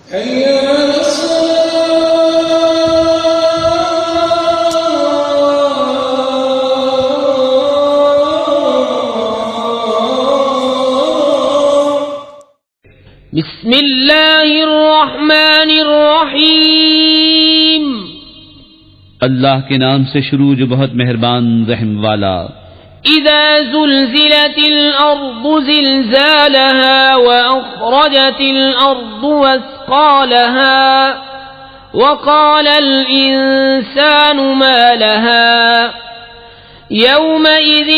بسم اللہ الرحمن الرحیم، اللہ کے نام سے شروع جو بہت مہربان رحم والا۔ اذا زلزلت الارض زلزالها واخرجت الارض اثقالها وقال الانسان ما لها يومئذ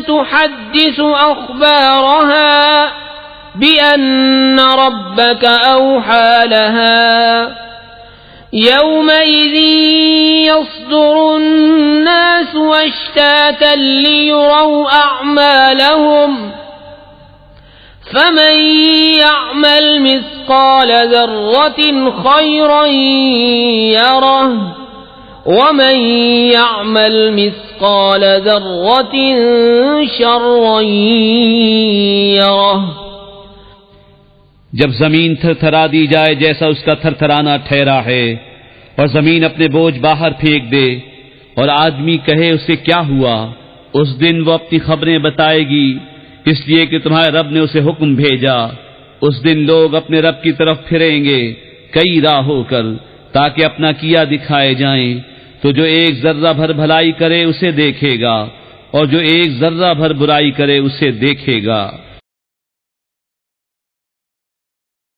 تحدث اخبارها بأن ربك أوحى لها يومئذ يصدر الناس أشتاتا ليروا أعمالهم فمن يعمل مثقال ذرة خيرا يره ومن يعمل مثقال ذرة شرا يره۔ جب زمین تھر تھرا دی جائے جیسا اس کا تھر تھرانا ٹھہرا ہے، اور زمین اپنے بوجھ باہر پھینک دے، اور آدمی کہے اسے کیا ہوا، اس دن وہ اپنی خبریں بتائے گی، اس لیے کہ تمہارے رب نے اسے حکم بھیجا۔ اس دن لوگ اپنے رب کی طرف پھریں گے کئی راہ ہو کر، تاکہ اپنا کیا دکھائے جائیں۔ تو جو ایک ذرہ بھر بھلائی کرے اسے دیکھے گا، اور جو ایک ذرہ بھر برائی کرے اسے دیکھے گا۔